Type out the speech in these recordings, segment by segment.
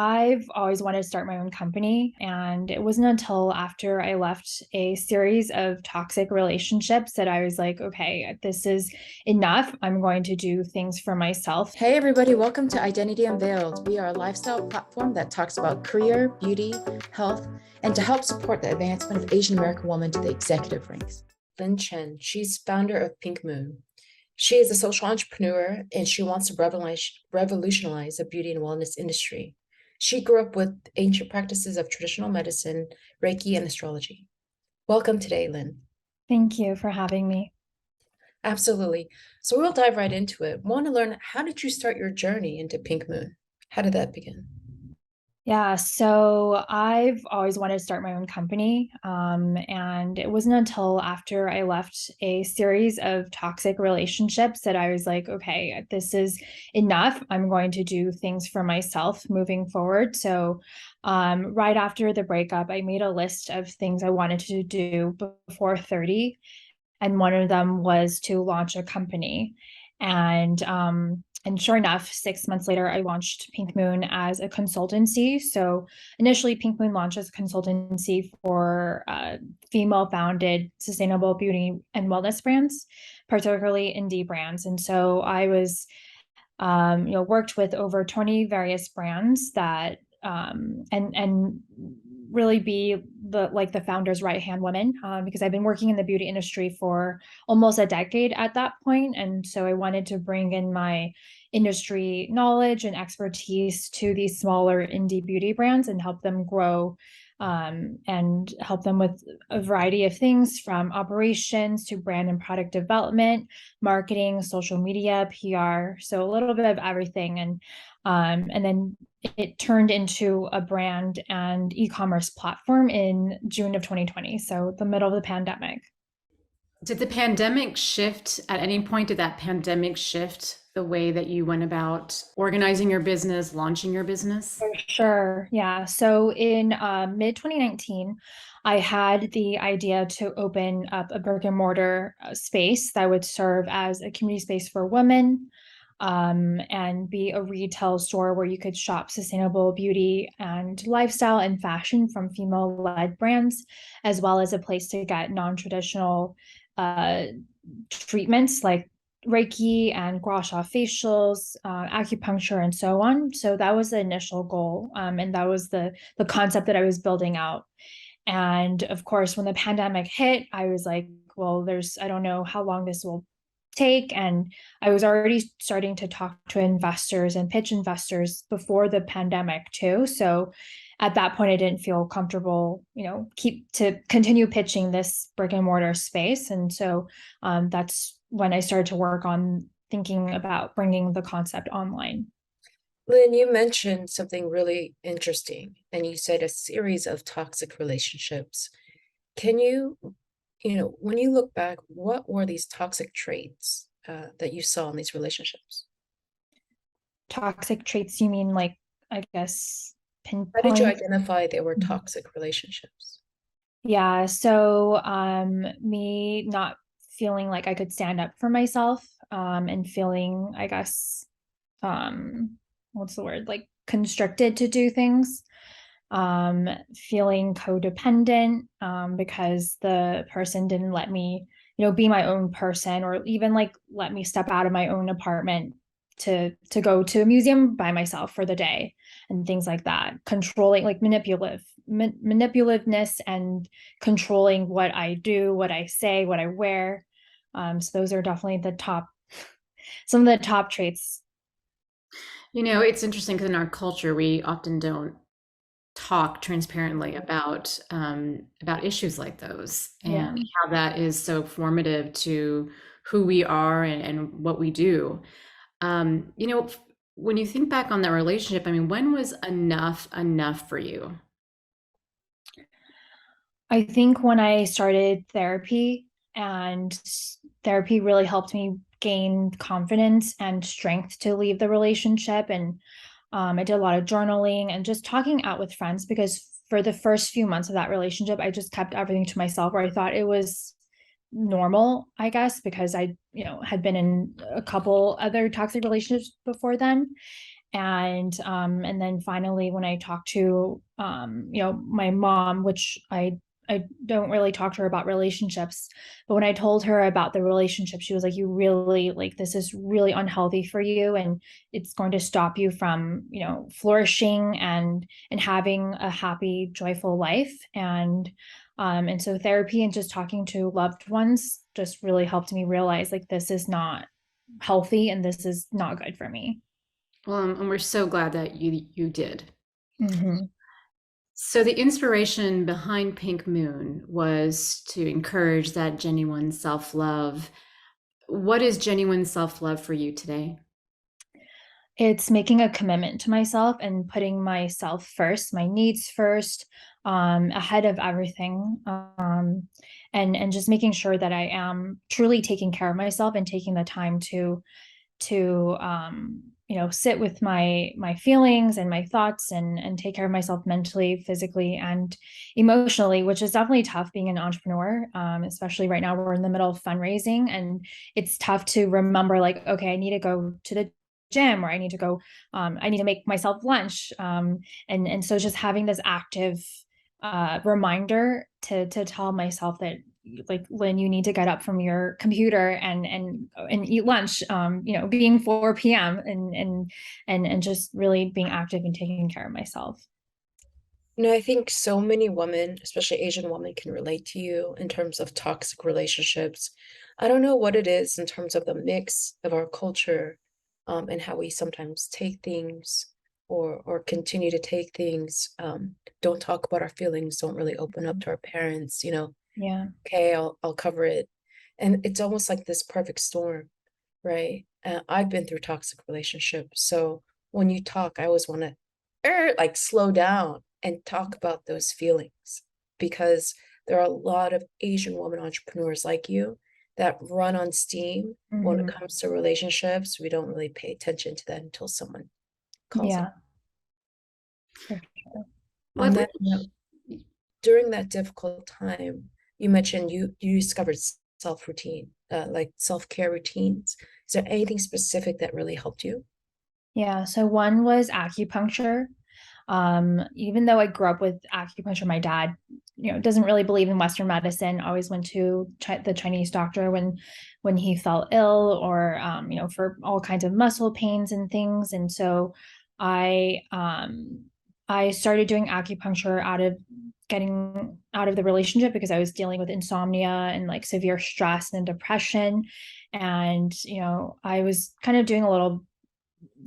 I've always wanted to start my own company, and it wasn't until after I left a series of toxic relationships that I was like, okay, this is enough. I'm going to do things for myself. Hey everybody, welcome to Identity Unveiled. We are a lifestyle platform that talks about career, beauty, health, and to help support the advancement of Asian American women to the executive ranks. Lin Chen, she's founder of Pink Moon. She is a social entrepreneur and she wants to revolutionize the beauty and wellness industry. She grew up with ancient practices of traditional medicine, Reiki, and astrology. Welcome today, Lynn. Thank you for having me. Absolutely. So we'll dive right into it. Want to learn, how did you start your journey into Pink Moon? How did that begin? Yeah, so I've always wanted to start my own company. And it wasn't until after I left a series of toxic relationships that I was like, okay, this is enough. I'm going to do things for myself moving forward. So, right after the breakup, I made a list of things I wanted to do before 30. And one of them was to launch a company. And sure enough, 6 months later, I launched Pink Moon as a consultancy. So initially, Pink Moon launched as a consultancy for female-founded sustainable beauty and wellness brands, particularly indie brands. And so I was, worked with over 20 various brands that and really be the founder's right hand woman, because I've been working in the beauty industry for almost a decade at that point, and so I wanted to bring in my industry knowledge and expertise to these smaller indie beauty brands and help them grow, and help them with a variety of things from operations to brand and product development, marketing, social media, PR, so a little bit of everything. And then it turned into a brand and e-commerce platform in June of 2020, so the middle of the pandemic. Did the pandemic shift at any point? Did that pandemic shift the way that you went about organizing your business, launching your business? For sure, yeah. So in mid 2019, I had the idea to open up a brick and mortar space that would serve as a community space for women, and be a retail store where you could shop sustainable beauty and lifestyle and fashion from female-led brands, as well as a place to get non-traditional uh, treatments like Reiki and gua sha facials, acupuncture, and so on. So that was the initial goal, and that was the concept that I was building out. And of course, when the pandemic hit, I was like, well, I don't know how long this will take. And I was already starting to talk to investors and pitch investors before the pandemic too. So at that point, I didn't feel comfortable, keep to continue pitching this brick and mortar space. And so that's when I started to work on thinking about bringing the concept online. Lynn, you mentioned something really interesting, and you said a series of toxic relationships. Can when you look back, what were these toxic traits that you saw in these relationships? Toxic traits, you mean like, I guess, How did you pinpoint? identify they were toxic relationships? Yeah, so me not feeling like I could stand up for myself, and feeling, I guess, what's the word? Like constricted to do things, feeling codependent, because the person didn't let me, be my own person, or even like let me step out of my own apartment to go to a museum by myself for the day and things like that. Controlling, like manipulativeness and controlling what I do, what I say, what I wear. So those are definitely some of the top traits. It's interesting because in our culture, we often don't talk transparently about issues like those, and Yeah. how that is so formative to who we are and what we do. Um, you know, when you think back on that relationship, I mean, when was enough for you? I think when I started therapy, and therapy really helped me gain confidence and strength to leave the relationship. And I did a lot of journaling and just talking out with friends, because for the first few months of that relationship, I just kept everything to myself, where I thought it was normal, I guess, because I, had been in a couple other toxic relationships before then. And then finally, when I talked to my mom, which I don't really talk to her about relationships, but when I told her about the relationship, she was like, you really, like, this is really unhealthy for you, and it's going to stop you from, flourishing and having a happy, joyful life. And so therapy and just talking to loved ones just really helped me realize, like, this is not healthy and this is not good for me. Well, and we're so glad that you did. Hmm. So the inspiration behind Pink Moon was to encourage that genuine self-love. What is genuine self-love for you today? It's making a commitment to myself and putting myself first, my needs first, ahead of everything, and just making sure that I am truly taking care of myself and taking the time to sit with my feelings and my thoughts, and take care of myself mentally, physically, and emotionally, which is definitely tough being an entrepreneur, especially right now. We're in the middle of fundraising, and it's tough to remember, like, okay, I need to go to the gym, or I need to go, I need to make myself lunch, and so just having this active reminder to tell myself that, like, Lynn, you need to get up from your computer and eat lunch, being 4 p.m. and just really being active and taking care of myself. I think so many women, especially Asian women, can relate to you in terms of toxic relationships. I don't know what it is in terms of the mix of our culture, and how we sometimes take things or continue to take things, don't talk about our feelings, don't really open up to our parents, Yeah. okay, I'll cover it. And it's almost like this perfect storm, right? I've been through toxic relationships, so when you talk, I always want to like slow down and talk about those feelings, because there are a lot of Asian women entrepreneurs like you that run on steam when it Hmm. comes to relationships. We don't really pay attention to that until someone calls it. Yeah, for sure. What On that note, during that difficult time, you mentioned you discovered self routine, like self-care routines. Is there anything specific that really helped you? Yeah, so one was acupuncture. Even though I grew up with acupuncture, my dad, doesn't really believe in Western medicine. Always went to the Chinese doctor when he felt ill, or for all kinds of muscle pains and things. And so I I started doing acupuncture out of getting out of the relationship, because I was dealing with insomnia and, like, severe stress and depression. And I was kind of doing a little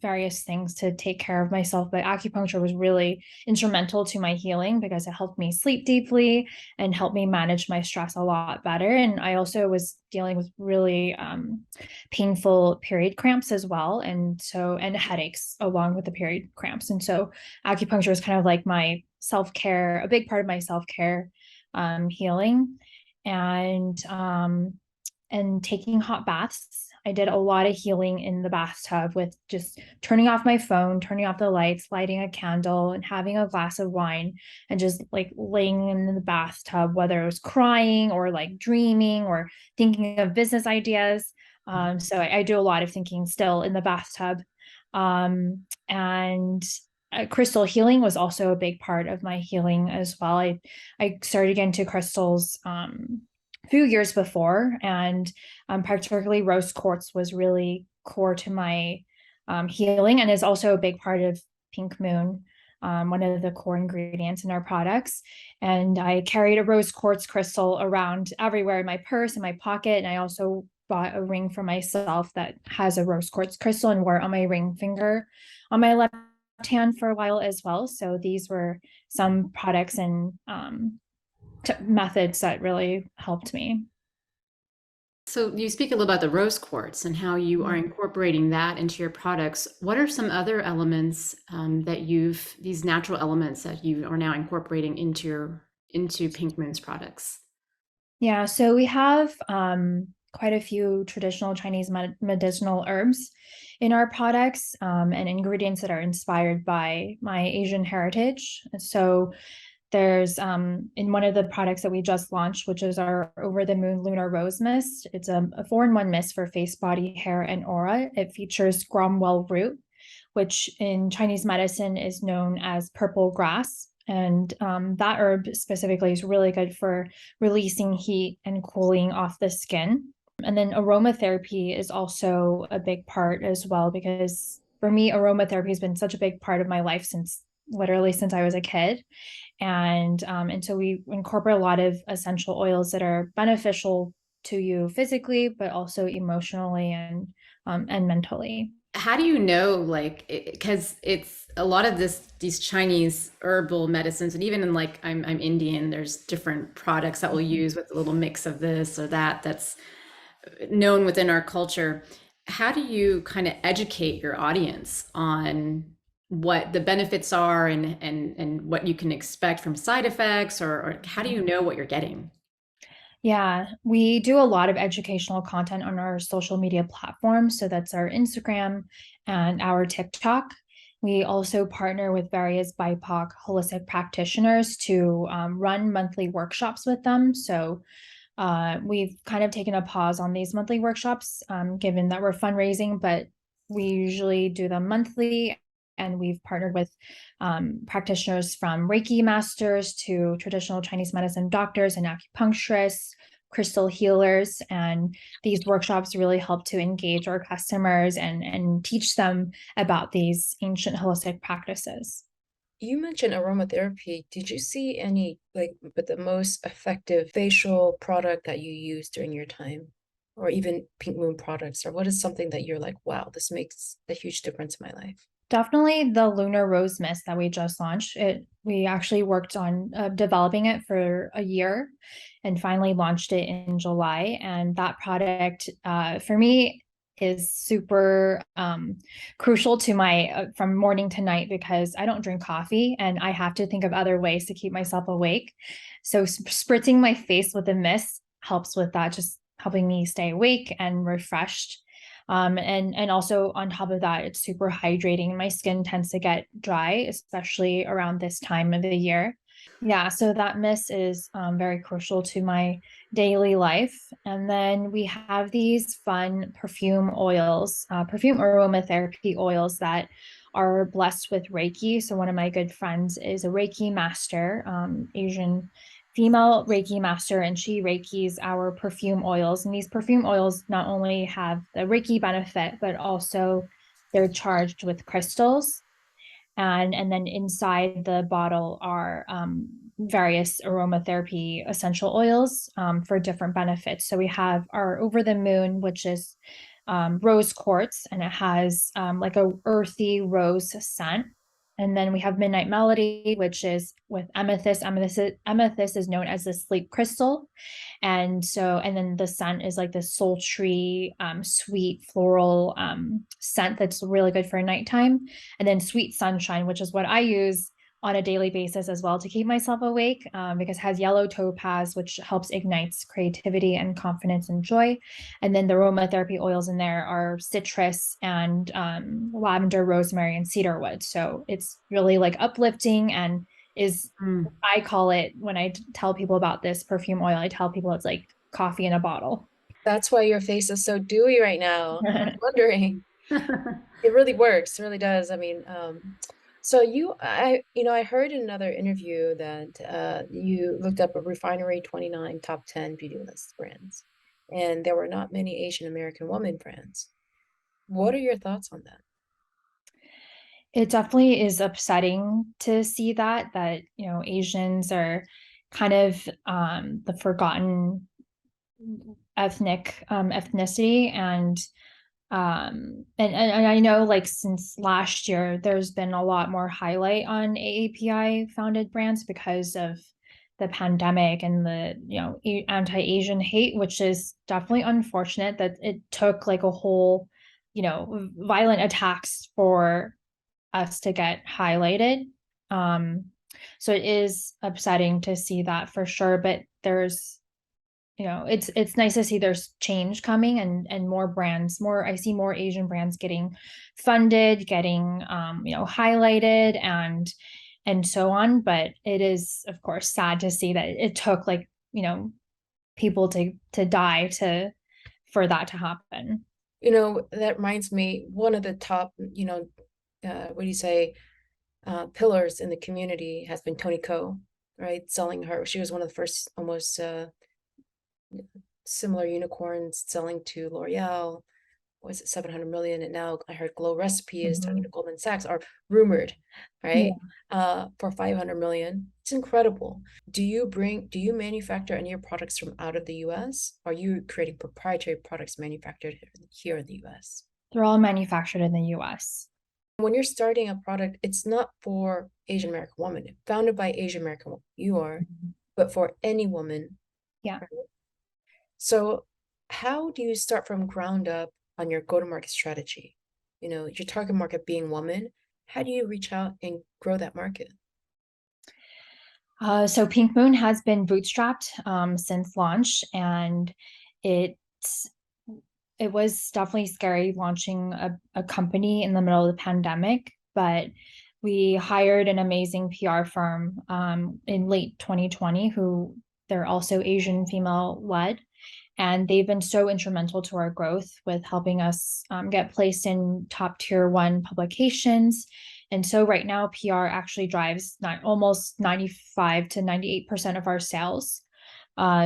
various things to take care of myself, but acupuncture was really instrumental to my healing, because it helped me sleep deeply and helped me manage my stress a lot better. And I also was dealing with really painful period cramps as well, and headaches along with the period cramps. And so acupuncture is kind of like my self-care, a big part of my self-care, healing. And taking hot baths. I did a lot of healing in the bathtub, with just turning off my phone, turning off the lights, lighting a candle, and having a glass of wine, and just, like, laying in the bathtub, whether it was crying or, like, dreaming or thinking of business ideas. So I do a lot of thinking still in the bathtub. And crystal healing was also a big part of my healing as well. I started getting into crystals a few years before, and particularly rose quartz was really core to my healing, and is also a big part of Pink Moon, one of the core ingredients in our products. And I carried a rose quartz crystal around everywhere in my purse, in my pocket, and I also bought a ring for myself that has a rose quartz crystal, and wore it on my ring finger on my left hand for a while as well. So these were some products and methods that really helped me. So you speak a little about the rose quartz and how you are incorporating that into your products. What are some other elements that these natural elements that you are now incorporating into Pink Moon's products? Yeah, so we have quite a few traditional Chinese medicinal herbs in our products, and ingredients that are inspired by my Asian heritage. So there's in one of the products that we just launched, which is our Over the Moon Lunar Rose Mist. It's a 4-in-1 mist for face, body, hair, and aura. It features Gromwell root, which in Chinese medicine is known as purple grass. And that herb specifically is really good for releasing heat and cooling off the skin. And then aromatherapy is also a big part as well, because for me, aromatherapy has been such a big part of my life since literally since I was a kid. And so we incorporate a lot of essential oils that are beneficial to you physically, but also emotionally and mentally. How do you know, like, because it's a lot of these Chinese herbal medicines, and even in like I'm Indian, there's different products that we'll use with a little mix of this or that that's known within our culture. How do you kind of educate your audience on what the benefits are and what you can expect from side effects, or how do you know what you're getting? Yeah, we do a lot of educational content on our social media platforms. So that's our Instagram and our TikTok. We also partner with various BIPOC holistic practitioners to run monthly workshops with them. So we've kind of taken a pause on these monthly workshops, given that we're fundraising, but we usually do them monthly. And we've partnered with practitioners from Reiki masters to traditional Chinese medicine doctors and acupuncturists, crystal healers. And these workshops really help to engage our customers and teach them about these ancient holistic practices. You mentioned aromatherapy. Did you see any, like, but the most effective facial product that you used during your time, or even Pink Moon products, or what is something that you're like, wow, this makes a huge difference in my life? Definitely the Lunar Rose Mist that we just launched. We actually worked on developing it for a year and finally launched it in July. And that product, for me, is super crucial to my from morning to night, because I don't drink coffee and I have to think of other ways to keep myself awake. So spritzing my face with a mist helps with that, just helping me stay awake and refreshed. And also on top of that, it's super hydrating. My skin tends to get dry, especially around this time of the year. Yeah, so that mist is very crucial to my daily life. And then we have these fun perfume oils, perfume aromatherapy oils that are blessed with Reiki. So one of my good friends is a Reiki master, Asian female Reiki master, and she Reikis our perfume oils. And these perfume oils not only have the Reiki benefit, but also they're charged with crystals. And then inside the bottle are various aromatherapy essential oils for different benefits. So we have our Over the Moon, which is rose quartz, and it has like a earthy rose scent. And then we have Midnight Melody, which is with amethyst. Amethyst is known as the sleep crystal. And then the scent is like this sultry, sweet floral scent that's really good for nighttime. And then Sweet Sunshine, which is what I use on a daily basis as well to keep myself awake, because it has yellow topaz, which helps ignites creativity and confidence and joy. And then the aromatherapy oils in there are citrus and lavender, rosemary, and cedarwood. So it's really like uplifting and is, Mm. I call it, when I tell people about this perfume oil, I tell people it's like coffee in a bottle. That's why your face is so dewy right now. I was wondering. It really works, it really does. I mean, so I heard in another interview that you looked up a Refinery 29 top 10 beauty list brands, and there were not many Asian American woman brands. What are your thoughts on that? It definitely is upsetting to see that Asians are kind of the forgotten ethnicity. And I know, like, since last year there's been a lot more highlight on AAPI founded brands because of the pandemic and the anti-Asian hate, which is definitely unfortunate that it took like a whole violent attacks for us to get highlighted. Um, so it is upsetting to see that for sure, but there's it's nice to see there's change coming and more brands, more I see more Asian brands getting funded, getting highlighted and so on. But it is, of course, sad to see that it took like people to die to for that to happen. That reminds me, one of the top, what do you say, pillars in the community has been Tony Co, right? Selling her. She was one of the first almost similar unicorns selling to L'Oreal. Was it 700 million? And now I heard Glow Recipe is talking to Mhm. Goldman Sachs, or rumored, right? Yeah. For 500 million. It's incredible. Do you manufacture any of your products from out of the US? Or are you creating proprietary products manufactured here in the US? They're all manufactured in the US. When you're starting a product, it's not for Asian American women, founded by Asian American women, you are, Mhm. but for any woman. Yeah. So how do you start from ground up on your go-to-market strategy? You know, your target market being women, how do you reach out and grow that market? So Pink Moon has been bootstrapped since launch, and it it was definitely scary launching a company in the middle of the pandemic, but we hired an amazing PR firm in late 2020 who they're also Asian female led. And they've been so instrumental to our growth with helping us get placed in top tier one publications. And so right now, PR actually drives almost 95 to 98% of our sales.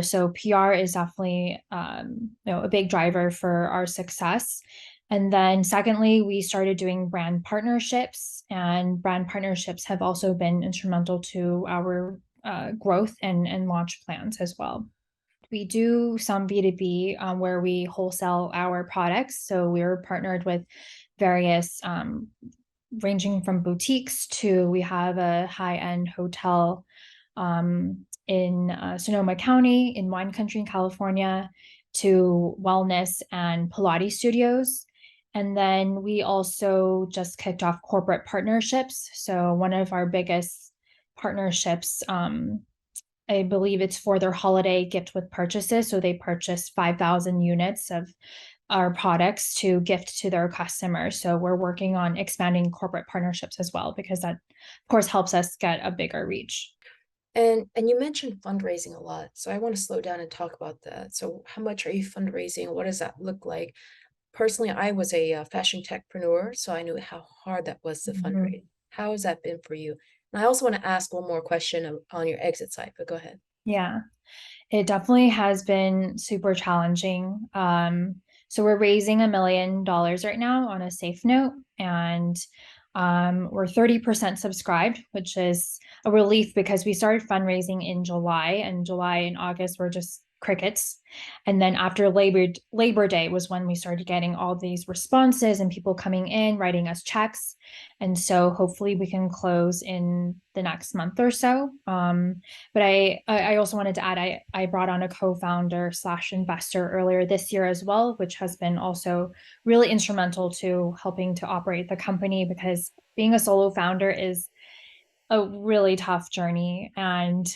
So PR is definitely a big driver for our success. And then secondly, we started doing brand partnerships, and brand partnerships have also been instrumental to our growth and launch plans as well. We do some B2B where we wholesale our products. So we're partnered with various ranging from boutiques to we have a high-end hotel in Sonoma County in wine country in California to wellness and Pilates studios. And then we also just kicked off corporate partnerships. So one of our biggest partnerships, I believe it's for their holiday gift with purchases. So they purchased 5,000 units of our products to gift to their customers. So we're working on expanding corporate partnerships as well, because that, of course, helps us get a bigger reach. And you mentioned fundraising a lot, so I want to slow down and talk about that. So how much are you fundraising? What does that look like? Personally, I was a fashion techpreneur, so I knew how hard that was to Mhm. fundraise. How has that been for you? And I also want to ask one more question on your exit side, but go ahead. Yeah. It definitely has been super challenging. So we're raising $1 million right now on a safe note, and we're 30% subscribed, which is a relief because we started fundraising in July, and July and August were just crickets. And then after Labor Day was when we started getting all these responses and people coming in, writing us checks. And so hopefully we can close in the next month or so. But I also wanted to add I brought on a co-founder slash investor earlier this year as well, which has been also really instrumental to helping to operate the company, because being a solo founder is a really tough journey, and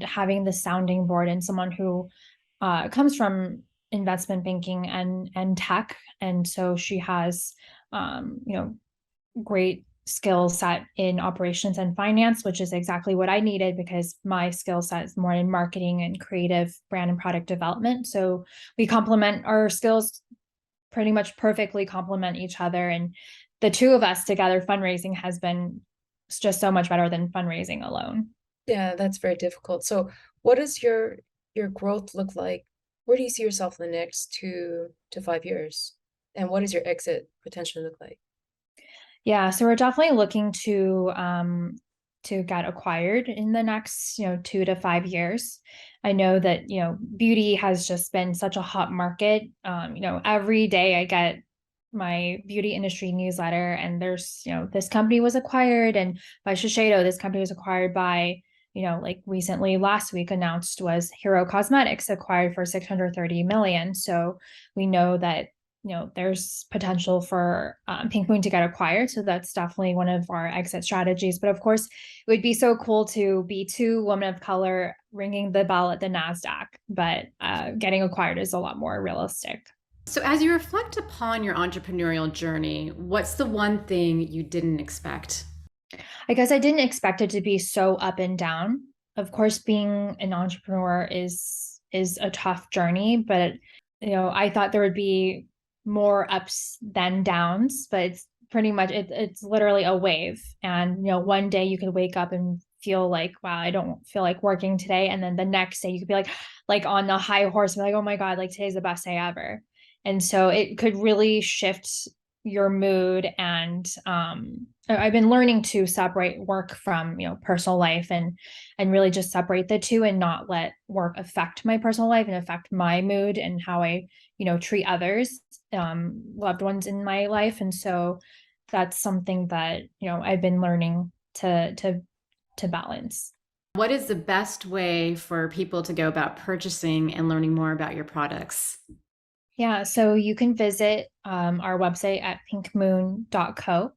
having the sounding board and someone who comes from investment banking and tech, and so she has great skill set in operations and finance, which is exactly what I needed because my skill set is more in marketing and creative brand and product development. So we complement our skills, pretty much perfectly complement each other. And the two of us together fundraising has been just so much better than fundraising alone. Yeah, that's very difficult. So what does your growth look like? Where do you see yourself in the next 2 to 5 years? And what does your exit potentially look like? Yeah, so we're definitely looking to get acquired in the next, 2 to 5 years. I know that, beauty has just been such a hot market. Every day I get my beauty industry newsletter, and there's, this company was acquired, and by Shiseido, this company was acquired by, like recently last week announced was Hero Cosmetics acquired for 630 million. So we know that there's potential for Pink Moon to get acquired. So that's definitely one of our exit strategies. But of course, it would be so cool to be two women of color ringing the bell at the NASDAQ, but getting acquired is a lot more realistic. So, as you reflect upon your entrepreneurial journey, what's the one thing you didn't expect? I guess I didn't expect it to be so up and down. Of course, being an entrepreneur is a tough journey, but I thought there would be more ups than downs, but it's pretty much it's literally a wave. And one day you could wake up and feel like, wow, I don't feel like working today. And then the next day you could be like on the high horse, like, oh my God, like today's the best day ever. And so it could really shift your mood. And I've been learning to separate work from personal life, and really just separate the two and not let work affect my personal life and affect my mood and how I treat others, loved ones in my life. And so that's something that I've been learning to balance. What is the best way for people to go about purchasing and learning more about your products? Yeah, so you can visit our website at pinkmoon.co.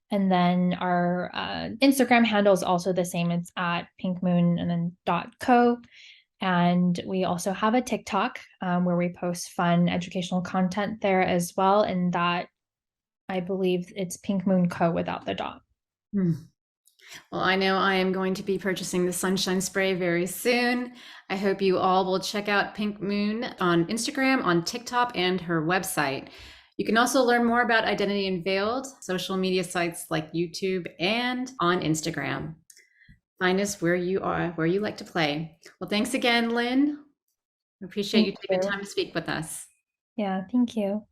And then our Instagram handle is also the same. It's at pinkmoon and then .co. And we also have a TikTok where we post fun educational content there as well. And that, I believe it's Pink Moon Co without the dot. Hmm. Well, I know I am going to be purchasing the sunshine spray very soon. I hope you all will check out Pink Moon on Instagram, on TikTok, and her website. You can also learn more about Identity Unveiled, social media sites like YouTube and on Instagram. Find us where you are, where you like to play. Well, thanks again, Lynn. I appreciate Thank you taking you. time to speak with us. Yeah, thank you.